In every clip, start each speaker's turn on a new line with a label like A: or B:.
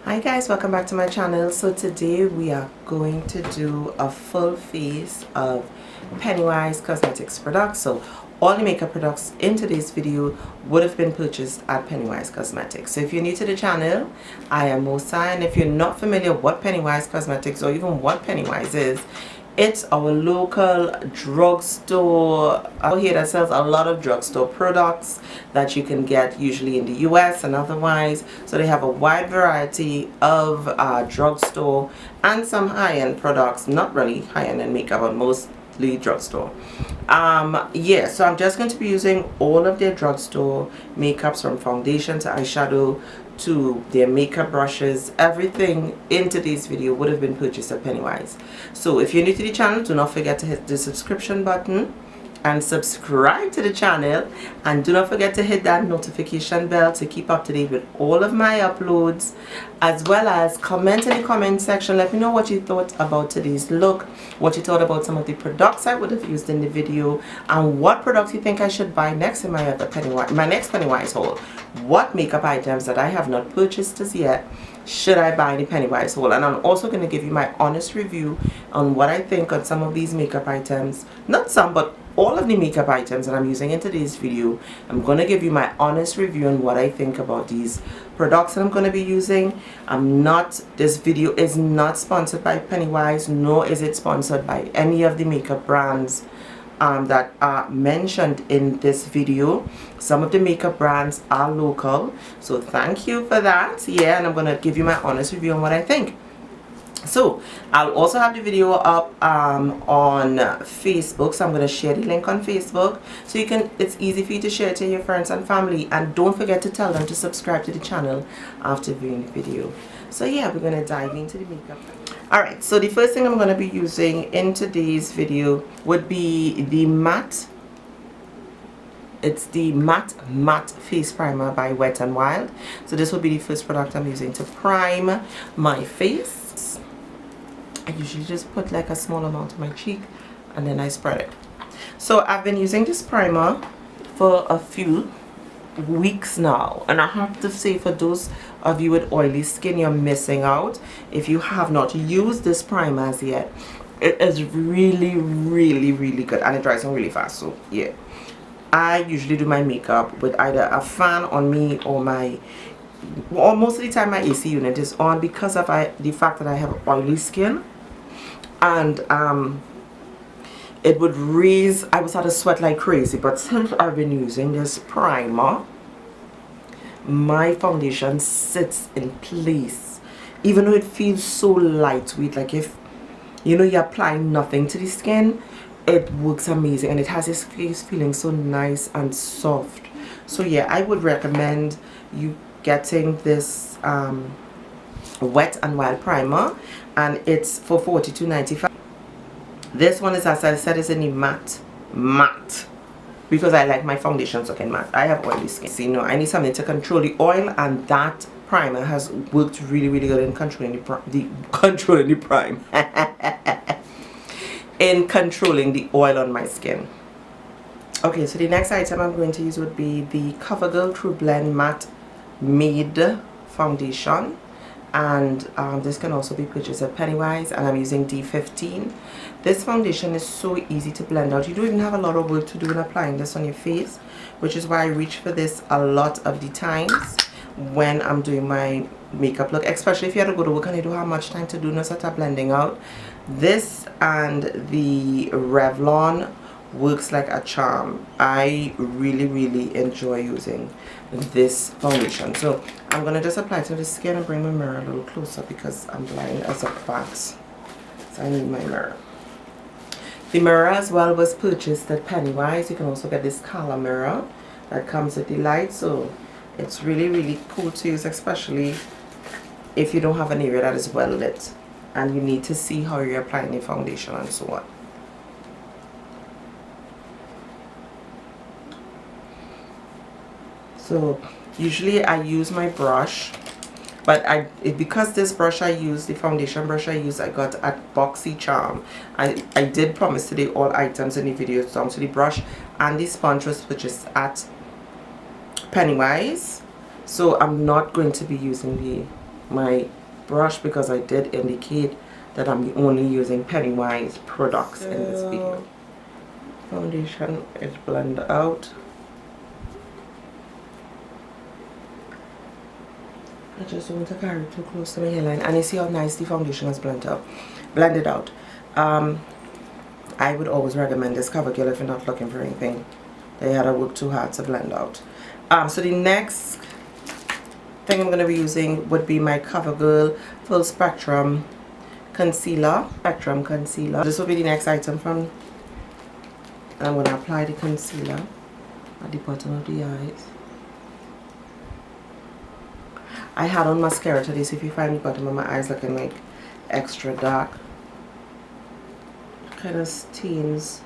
A: Hi guys, welcome back to my channel. So today we are going to do a full face of Pennywise Cosmetics products. So all the makeup products in today's video would have been purchased at Pennywise Cosmetics. So if you're new to the channel, I am Mosi, and if you're not familiar what Pennywise Cosmetics or even what Pennywise is, it's our local drugstore out here that sells a lot of drugstore products that you can get usually in the US and otherwise. So they have a wide variety of drugstore and some high-end products, not really high-end in makeup, but mostly drugstore. Yeah, so I'm just going to be using all of their drugstore makeups, from foundation to eyeshadow to their makeup brushes. Everything in today's video would have been purchased at Pennywise. So if you're new to the channel, do not forget to hit the subscription button and subscribe to the channel, and do not forget to hit that notification bell to keep up to date with all of my uploads, as well as comment in the comment section. Let me know what you thought about today's look, what you thought about some of the products I would have used in the video, and what products you think I should buy next in my next Pennywise haul. What makeup items that I have not purchased as yet should I buy in the Pennywise haul? And I'm also going to give you my honest review on what I think on some of these makeup items. Not some, but all of the makeup items that I'm using in today's video. I'm going to give you my honest review on what I think about these products that I'm going to be using. This video is not sponsored by Pennywise, nor is it sponsored by any of the makeup brands that are mentioned in this video. Some of the makeup brands are local, so thank you for that. Yeah, and I'm going to give you my honest review on what I think. So I'll also have the video up on Facebook, so I'm going to share the link on Facebook, so it's easy for you to share it to your friends and family, and don't forget to tell them to subscribe to the channel after viewing the video. So yeah, we're going to dive into the makeup. Alright, so the first thing I'm going to be using in today's video would be the matte face primer by Wet n Wild. So this will be the first product I'm using to prime my face. I usually just put like a small amount on my cheek and then I spread it. So I've been using this primer for a few weeks now, and I have to say, for those of you with oily skin, you're missing out if you have not used this primer as yet. It is really good, and it dries on really fast. So yeah, I usually do my makeup with either a fan on me or most of the time my AC unit is on, because of the fact that I have oily skin, and it would raise, I would start to sweat like crazy. But since I've been using this primer, my foundation sits in place, even though it feels so lightweight, like if you know you're applying nothing to the skin. It works amazing, and it has this face feeling so nice and soft. So yeah, I would recommend you getting this Wet n Wild primer, and it's for $42.95. This one is, as I said, is in the matte, because I like my foundations looking matte. I have oily skin, so you know I need something to control the oil, and that primer has worked really good in controlling the oil on my skin. Okay, so the next item I'm going to use would be the Covergirl Trublend Matte Mead foundation, and this can also be purchased at Pennywise, and I'm using D15. This foundation is so easy to blend out. You don't even have a lot of work to do in applying this on your face, which is why I reach for this a lot of the times when I'm doing my makeup look, especially if you have to go to work and you don't have much time to do no sort of blending out. This and the Revlon works like a charm. I really enjoy using this foundation. So I'm going to just apply it to the skin and bring my mirror a little closer, because I'm blind as a bat, so I need my mirror. The mirror as well was purchased at Pennywise. You can also get this color mirror that comes with the light, so it's really cool to use, especially if you don't have an area that is well lit and you need to see how you're applying the foundation and so on. So usually I use my brush, but because this brush I use, the foundation brush I use, I got at BoxyCharm. I did promise today all items in the video down to the brush, and the sponge was purchased at Pennywise, so I'm not going to be using the my brush because I did indicate that I'm only using Pennywise products in this video. Foundation is blended out. I just don't want to carry it too close to my hairline, and you see how nice the foundation is blended out. I would always recommend this Covergirl if you're not looking for anything that you had to work too hard to blend out. So the next thing I'm going to be using would be my Covergirl Full Spectrum Concealer. This will be the next item from. And I'm going to apply the concealer at the bottom of the eyes. I had on mascara today, so if you find the bottom of my eyes looking like extra dark, it kind of stains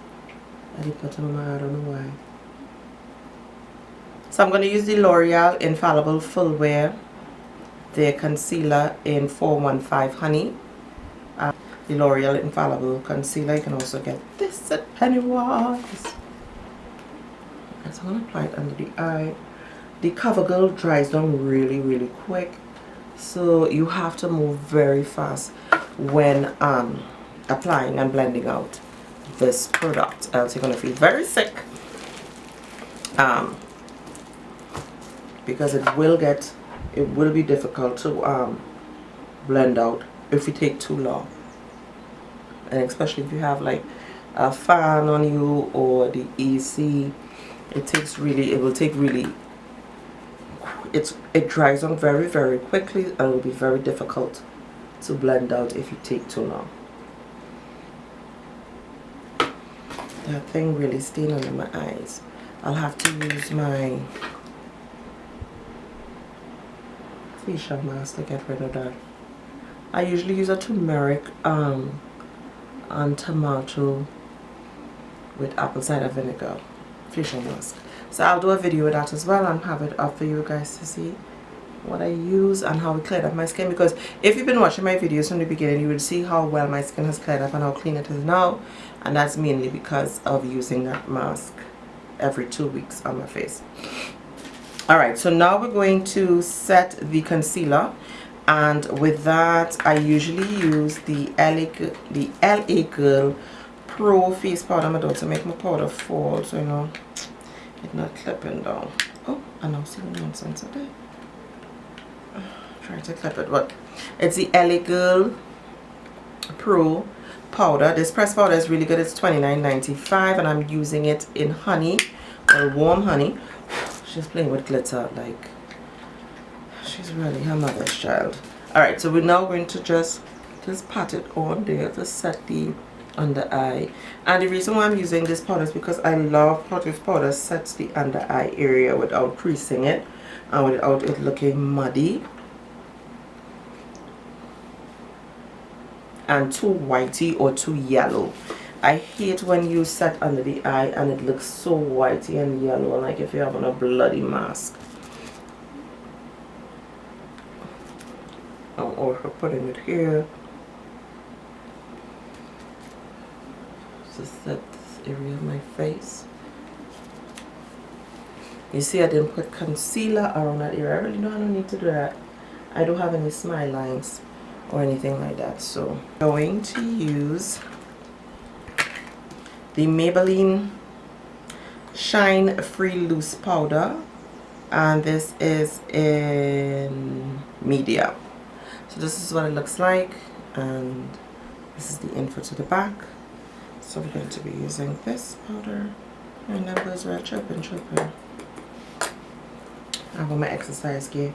A: at the bottom of my eye, I don't know why. So I'm going to use the L'Oreal Infallible Full Wear, their concealer in 415 Honey. The L'Oreal Infallible Concealer. You can also get this at Pennywise. So I'm going to apply it under the eye. The Covergirl dries down really, really quick, so you have to move very fast when applying and blending out this product, else you're going to feel very sick, because it will be difficult to blend out if you take too long, and especially if you have like a fan on you or the AC. It dries on very, very quickly, and it will be very difficult to blend out if you take too long. That thing really stained under my eyes. I'll have to use my facial mask to get rid of that. I usually use a turmeric and tomato with apple cider vinegar facial mask. So I'll do a video with that as well and have it up for you guys to see what I use and how it cleared up my skin, because if you've been watching my videos from the beginning, you will see how well my skin has cleared up and how clean it is now, and that's mainly because of using that mask every 2 weeks on my face. Alright, so now we're going to set the concealer, and with that I usually use the LA Girl Pro Face Powder. I'm about to make my powder fall, so you know it's not clipping down. Oh, I know, see the nonsense of it. Try to clip it, but it's the LA Girl Pro powder. This pressed powder is really good. It's $29.95, and I'm using it in honey, or warm honey. She's playing with glitter like she's really her mother's child. Alright, so we're now going to just pat it on there to set the under eye. And the reason why I'm using this powder is because I love how this powder sets the under eye area without creasing it and without it looking muddy and too whitey or too yellow. I hate when you set under the eye and it looks so whitey and yellow, like if you're having a bloody mask. Or putting it here to set this area of my face. You see, I didn't put concealer around that area. I really don't need to do that. I don't have any smile lines or anything like that, so I'm going to use the Maybelline Shine Free Loose Powder, and this is in medium. So this is what it looks like, and this is the info to the back. So we're going to be using this powder. My numbers are chirping. I have on my exercise gear.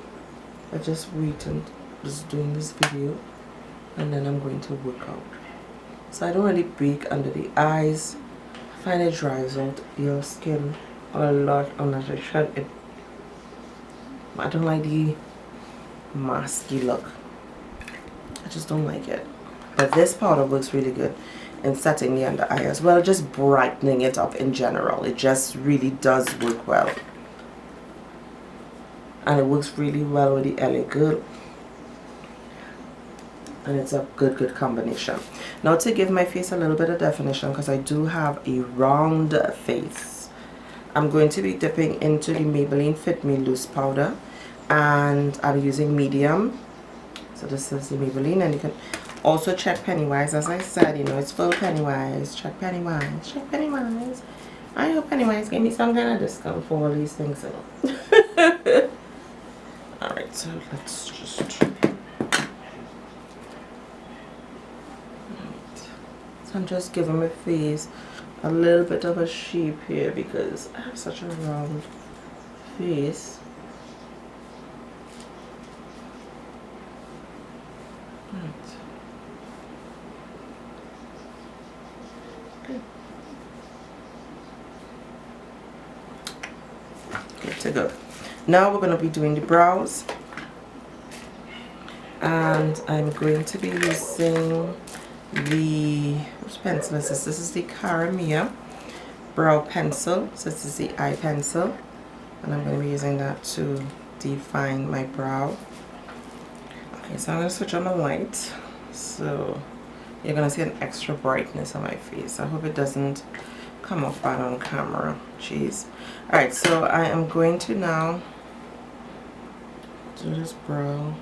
A: I just doing this video, and then I'm going to work out. So I don't really bake under the eyes. I find it dries out your skin a lot unless I shut it. I don't like the masky look. I just don't like it. But this powder works really good in setting the under eye as well, just brightening it up in general. It just really does work well. And it works really well with the LA Girl. And it's a good combination. Now to give my face a little bit of definition, because I do have a round face, I'm going to be dipping into the Maybelline Fit Me Loose Powder, and I'm using medium So this is the Maybelline, and you can also check Pennywise. As I said, you know, it's full Pennywise. Check Pennywise. Check Pennywise. I hope Pennywise gave me some kind of discount for all these things. Alright, so let's just try. So I'm just giving my face a little bit of a shape here because I have such a round face. Good to go. Now we're going to be doing the brows, and I'm going to be using the, which pencil is this? This is the Cara brow pencil. So this is the eye pencil, and I'm going to be using that to define my brow. Okay, so I'm going to switch on the light, so you're going to see an extra brightness on my face. I hope it doesn't come off bad on camera. Jeez. Alright, so I am going to now do this brow.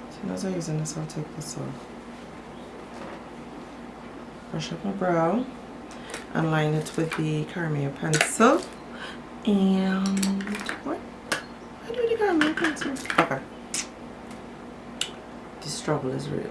A: As soon as I'm using this, I'll take this off. Brush up my brow and line it with the Cara pencil. And what? I do the Cara pencil. Okay. The struggle is real.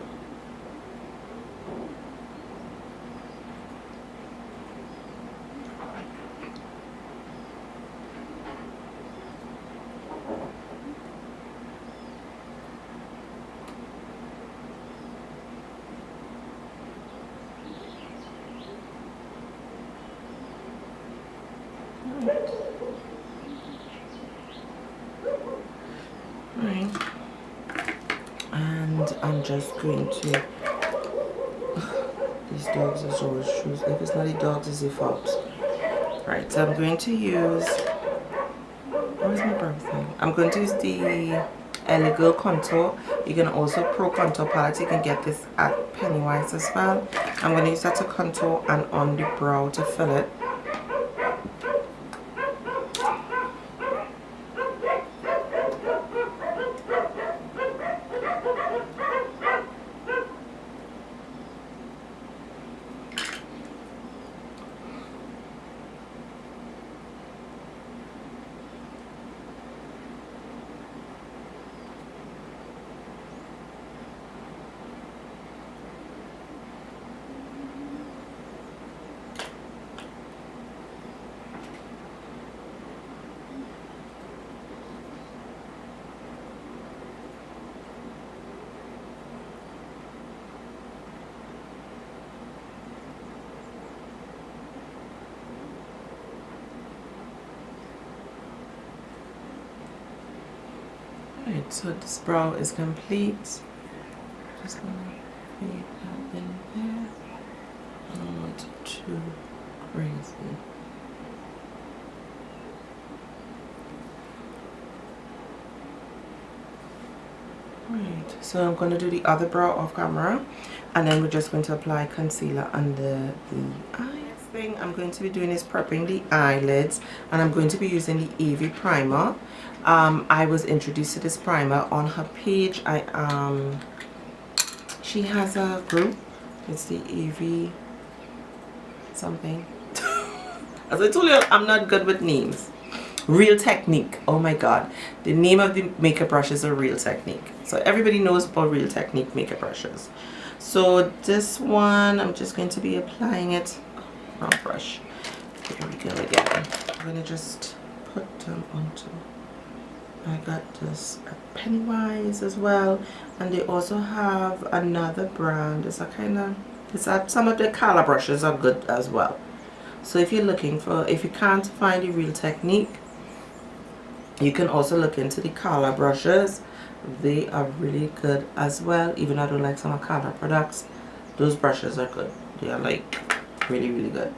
A: Right. And I'm just going to, these dogs are always shoes. If it's not the dogs, it's the fox. Right, so I'm going to use, where's my brow thing? I'm going to use the Elegant Contour. You can also Pro Contour palette. You can get this at Pennywise as well. I'm going to use that to contour and on the brow to fill it. Right, so this brow is complete. Just gonna fade that in there. I don't want it too crazy. Right, so I'm going to do the other brow off camera, and then we're just going to apply concealer under the eye. Next thing I'm going to be doing is prepping the eyelids, and I'm going to be using the Evie primer. I was introduced to this primer on her page. She has a group. It's the Evie something. As I told you, I'm not good with names. Real Technique. Oh my god, the name of the makeup brushes are Real Technique, so everybody knows about Real Technique makeup brushes. So this one, I'm just going to be applying it. Wrong brush. Here we go again. I'm gonna just put them onto. I got this at Pennywise as well, and they also have another brand. It's a kind of, it's at some of the color brushes are good as well. So if you're looking for, if you can't find the Real Technique, you can also look into the color brushes. They are really good as well. Even though I don't like some of color products, those brushes are good. They are like really, really good.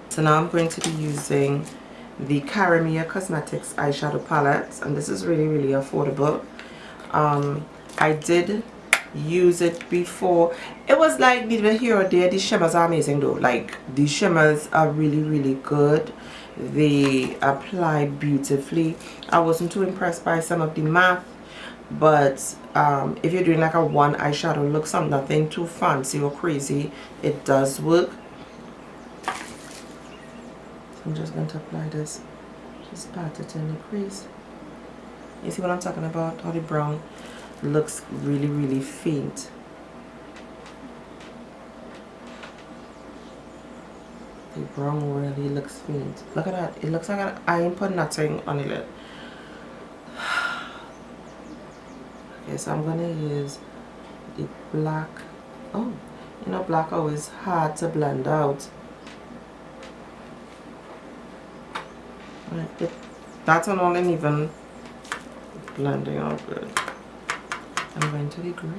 A: So now I'm going to be using the Cara Cosmetics eyeshadow palette, and this is really, really affordable. I did use it before. It was like neither here or there. The shimmers are amazing though. Like, the shimmers are really, really good. They apply beautifully. I wasn't too impressed by some of the matte, but if you're doing like a one eyeshadow look, nothing too fancy or crazy, it does work. I'm just going to apply this, just pat it in the crease. You see what I'm talking about? How the brown looks really, really faint. The brown really looks faint. Look at that. It looks like I ain't put nothing on the lid. Okay, so I'm gonna use the black. Oh, you know, black always hard to blend out. Right, that's an all in even blending out good. I'm going to the group.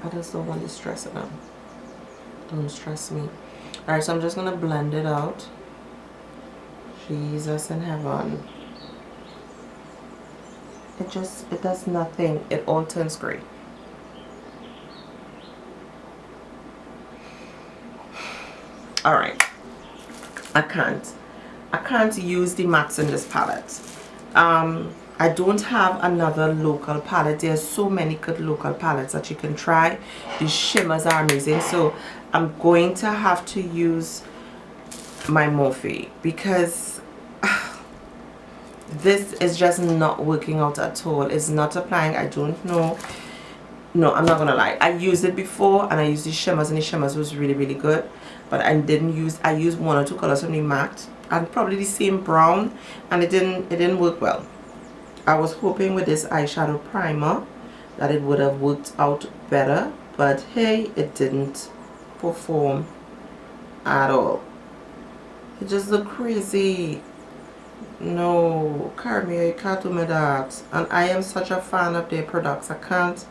A: I just don't want to stress it now. Don't stress me. Alright, so I'm just gonna blend it out. Jesus in heaven. It does nothing. It all turns gray. Alright. I can't use the mattes in this palette. I don't have another local palette. There's so many good local palettes that you can try. The shimmers are amazing. So I'm going to have to use my Morphe because this is just not working out at all. It's not applying. I don't know. No, I'm not gonna lie. I used it before and I used the shimmers, and the shimmers was really, really good. But I used one or two colors from the matte and probably the same brown, and it didn't work well. I was hoping with this eyeshadow primer that it would have worked out better, but hey, it didn't perform at all. It just looked crazy. No, Carmier, you can't do me that. And I am such a fan of their products. I can't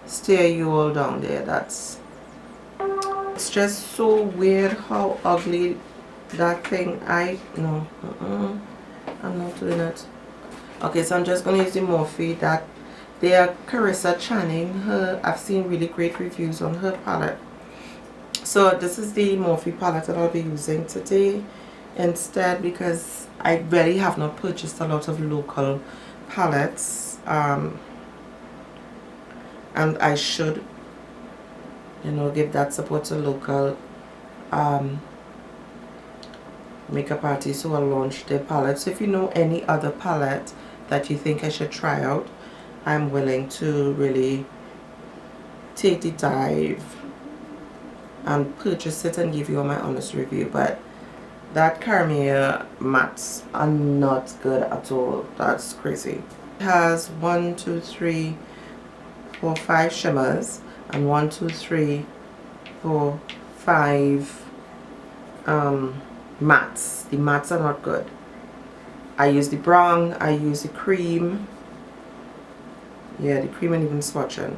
A: stare you all down there. It's just so weird how ugly that thing. No, I'm not doing it. Okay, so I'm just going to use the Morphe that they are Carissa Channing. I've seen really great reviews on her palette. So this is the Morphe palette that I'll be using today instead, because I really have not purchased a lot of local palettes, and I should, you know, give that support to local makeup artists who will launch their palettes. So if you know any other palette that you think I should try out, I'm willing to really take the dive and purchase it and give you my honest review. But that Carmier mattes are not good at all. That's crazy. It has 1, 2, 3, 4, 5 shimmers and 1, 2, 3, 4, 5 mattes. The mattes are not good. I use the brown, I use the cream. Yeah, the cream and even swatching.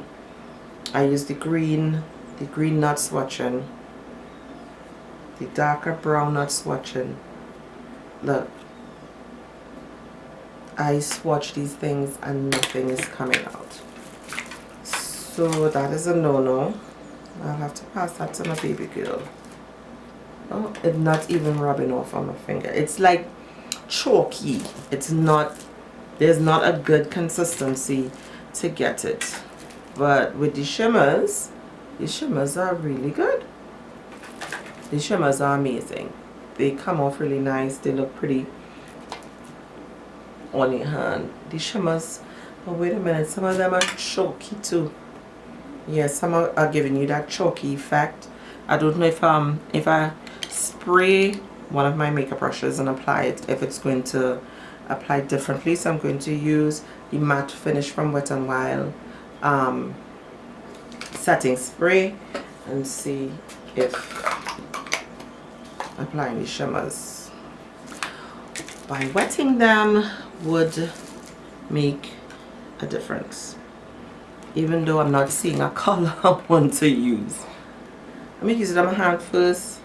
A: I use the green not swatching. The darker brown not swatching. Look, I swatch these things and nothing is coming out. So that is a no-no. I'll have to pass that to my baby girl. Oh, it's not even rubbing off on my finger. It's like chalky. It's not, there's not a good consistency to get it. But with the shimmers are really good. The shimmers are amazing. They come off really nice. They look pretty on your hand. The shimmers, but wait a minute, some of them are chalky too. Yeah, some are giving you that chalky effect. I don't know if I spray one of my makeup brushes and apply it, if it's going to apply differently. So I'm going to use the matte finish from Wet n Wild setting spray and see if applying the shimmers by wetting them would make a difference, even though I'm not seeing a color I want to use. Let me use it on my hand first.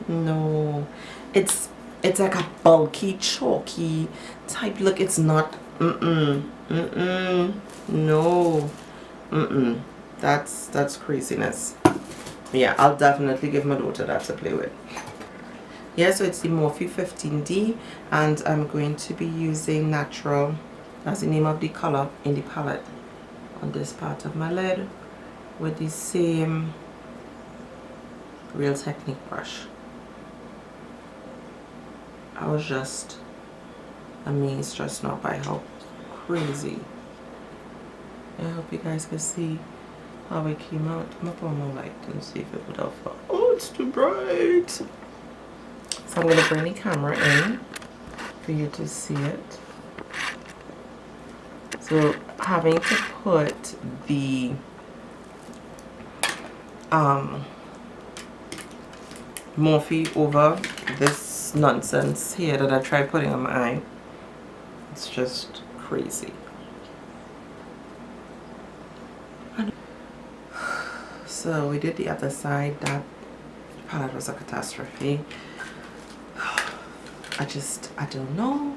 A: No, it's like a bulky, chalky type look. It's not. No. That's craziness. Yeah, I'll definitely give my daughter that to play with. Yeah, so it's the Morphe 15D, and I'm going to be using natural That's the name of the color in the palette on this part of my lid with the same Real Technique brush. I was just amazed just now by how crazy. I hope you guys can see how it came out. I'm gonna put on my light and see if it would offer. Oh, it's too bright. So I'm gonna bring the camera in for you to see it. So having to put the Morphe over this nonsense here that I tried putting on my eye, it's just crazy. So we did the other side. That palette was a catastrophe. I don't know.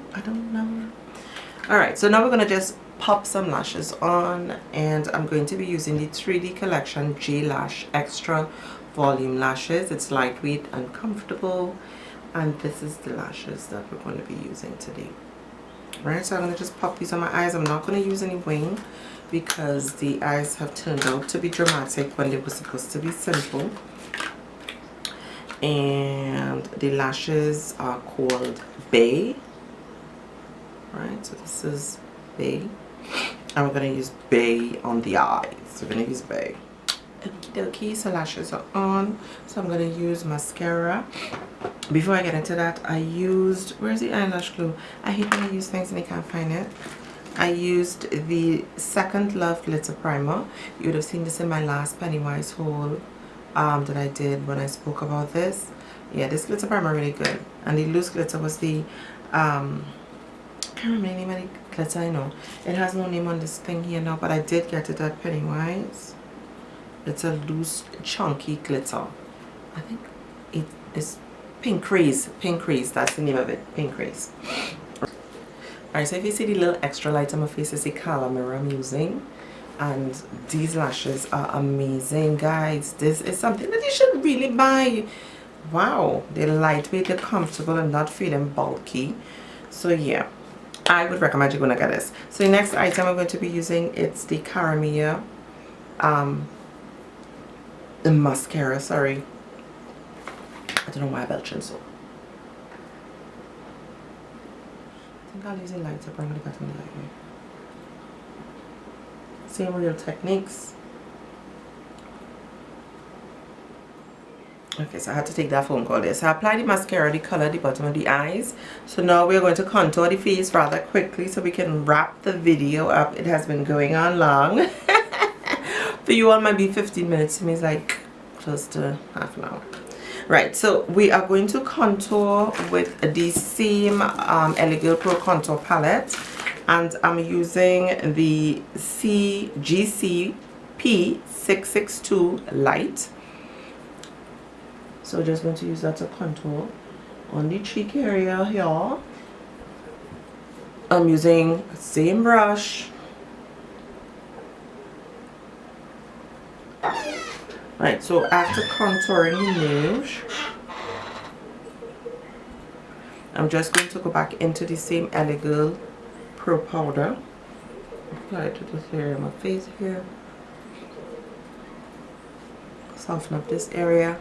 A: Alright, so now we're going to just pop some lashes on, and I'm going to be using the 3D Collection J Lash Extra Volume Lashes. It's lightweight and comfortable, and this is the lashes that we're going to be using today. Right, so I'm going to just pop these on my eyes. I'm not going to use any wing because the eyes have turned out to be dramatic when they were supposed to be simple. And the lashes are called Bay. Right, so this is Bay. And we're going to use Bay on the eyes. We're going to use Bay. Okay, so lashes are on. So I'm going to use mascara. Before I get into that, I used, where's the eyelash glue? I hate when I use things and I can't find it. I used the Second Love Glitter Primer. You would have seen this in my last Pennywise haul that I did when I spoke about this. Yeah, this glitter primer really good. And the loose glitter was the, I can't remember the name of the glitter, I know. It has no name on this thing here now, but I did get it at Pennywise. It's a loose, chunky glitter. I think it is Pink Craze, that's the name of it, Pink Craze. Alright, so if you see the little extra light on my face, it's a Cara mirror I'm using. And these lashes are amazing, guys. This is something that you should really buy. Wow, they're lightweight, they're comfortable, and not feeling bulky. So yeah, I would recommend you going to get this. So the next item I'm going to be using, it's the Cara the mascara, sorry. I don't know why I belching so. I think I'll use a lighter, but I'm going to get them lightweight. Same Real Techniques. Okay, so I had to take that phone call there. So I applied the mascara, the color at the bottom of the eyes. So now we're going to contour the face rather quickly so we can wrap the video up. It has been going on long. For you all, might be 15 minutes. To me, it's like close to half an hour. Right, so we are going to contour with the same Elegant Pro Contour Palette. And I'm using the GCP662 Light. So just going to use that to contour on the cheek area here. I'm using the same brush. Right, so after contouring the nose, I'm just going to go back into the same Elegant Pro powder. Apply it to this area of my face here. Soften up this area.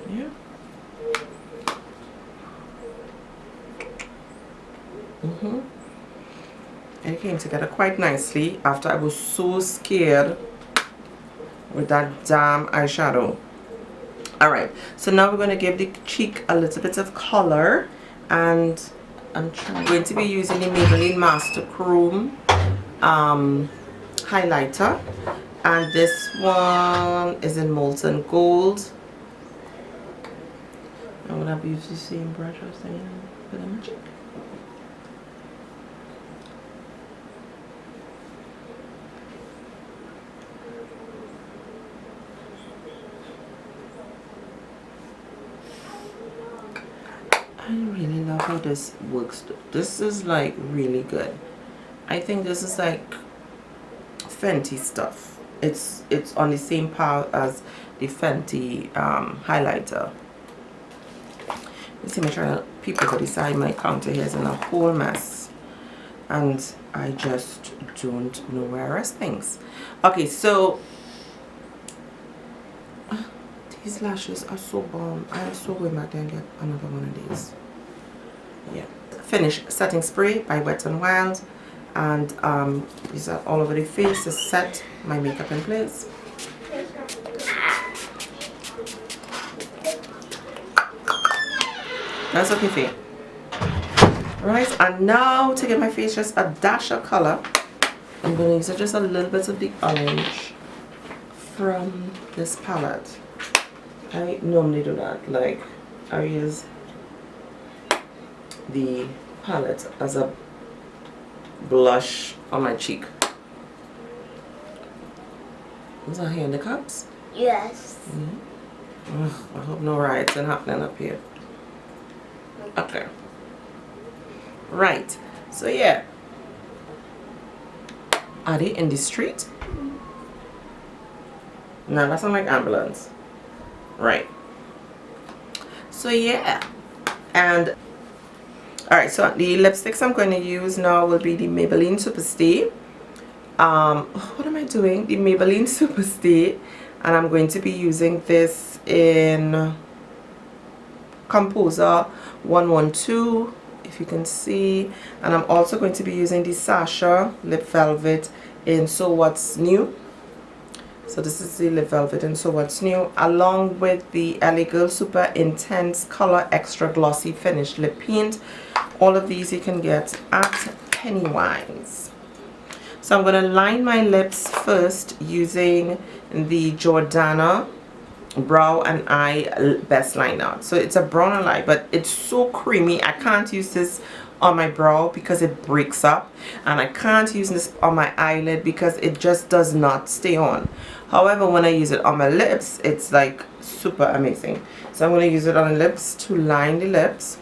A: Yeah. And it came together quite nicely after I was so scared with that damn eyeshadow. Alright, so now we're going to give the cheek a little bit of color, and I'm going to be using the Maybelline Master Chrome highlighter, and this one is in Molten Gold. I'm going to use the same brush I was saying for the magic. I really love how this works. This is like really good. I think this is like Fenty stuff. It's on the same par as the Fenty highlighter. You see me trying to people go beside my counter here is in a whole mess, and I just don't know where I rest things. Okay, so these lashes are so bomb. I am so going back there and get another one of these. Yeah. Finish setting spray by Wet n Wild, and use that all over the face to set my makeup in place. That's okay, Faye. Right, and now to give my face just a dash of color, I'm going to use just a little bit of the orange from this palette. I normally do that, like I use the palette as a blush on my cheek. Is that here in the cups?
B: Yes.
A: Ugh, I hope no riots are happening up here. Okay. Right. So yeah. Are they in the street? No, that sounds like ambulance. Right. So yeah. And alright, so the lipsticks I'm going to use now will be the Maybelline Superstay. What am I doing? The Maybelline Superstay, and I'm going to be using this in Composer 112, if you can see, and I'm also going to be using the Sascha Lip Velvet in So What's New. So this is the Lip Velvet in So What's New, along with the LA Girl Super Intense Color Extra Glossy Finish Lip Paint. All of these you can get at Pennywise. So I'm going to line my lips first using the Jordana Brow and Eye Best Liner. So it's a brown and eye, but it's so creamy. I can't use this on my brow because it breaks up, and I can't use this on my eyelid because it just does not stay on. However, when I use it on my lips, it's like super amazing. So I'm going to use it on the lips to line the lips.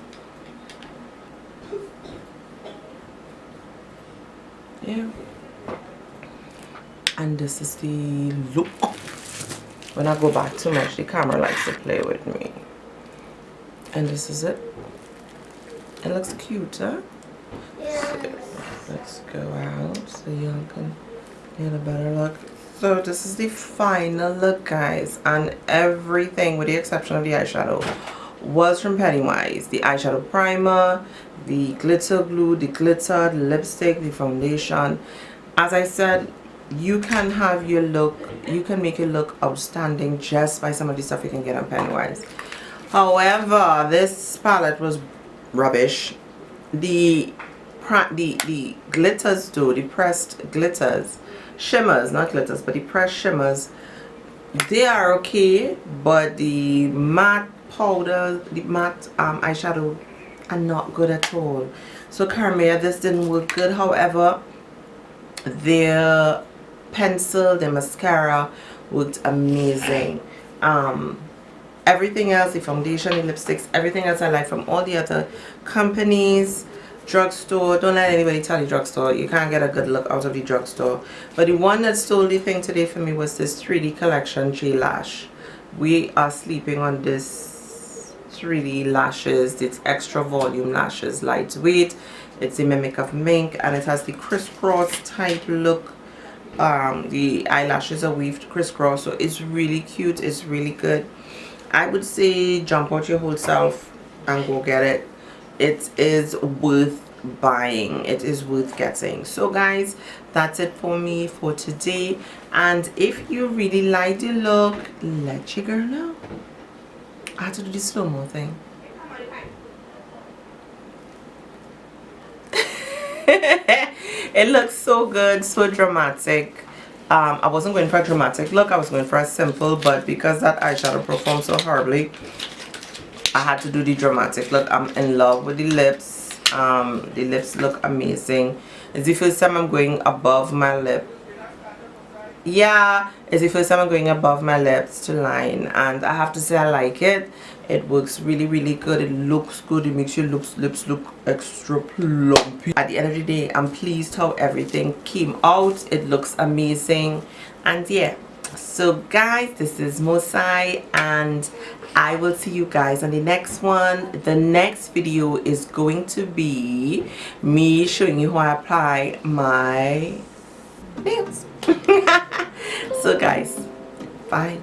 A: Yeah. And this is the look. When I go back too much, the camera likes to play with me. And this is it. It looks cute, huh?
B: Yes.
A: So let's go out so y'all can get a better look. So this is the final look, guys, and everything with the exception of the eyeshadow was from Pennywise. The eyeshadow primer, the glitter glue, the glitter, the lipstick, the foundation. As I said, you can have your look, you can make your look outstanding just by some of the stuff you can get on Pennywise. However, this palette was rubbish. The glitters though, the pressed glitters, shimmers, not glitters, but the pressed shimmers, they are okay, but the matte powder, the matte eyeshadow are not good at all. So Cara, this didn't work good. However, their pencil, the mascara worked amazing. Everything else, the foundation, the lipsticks, everything else I like from all the other companies. Drugstore, don't let anybody tell you Drugstore, you can't get a good look out of the Drugstore. But the one that stole the thing today for me was this 3D collection J Lash. We are sleeping on this 3D lashes. It's extra volume lashes, lightweight. It's a mimic of mink, and it has the crisscross type look. The eyelashes are weaved crisscross, so it's really cute. It's really good. I would say jump out your whole self and go get it. It is worth buying. It is worth getting. So guys, that's it for me for today, and if you really like the look, let your girl know. I have to do the slow-mo thing. It looks so good, so dramatic. I wasn't going for a dramatic look, I was going for a simple, but because that eyeshadow performed so horribly, I had to do the dramatic look. I'm in love with the lips. The lips look amazing. It's the first time I'm going above my lip. Yeah, it's the first time I'm going above my lips to line, and I have to say I like it. It works really, really good. It looks good. It makes your lips look extra plumpy. At the end of the day, I'm pleased how everything came out. It looks amazing. And yeah, So guys, this is Mosi, and I will see you guys on the next one. The next video is going to be me showing you how I apply my nails. So guys, bye.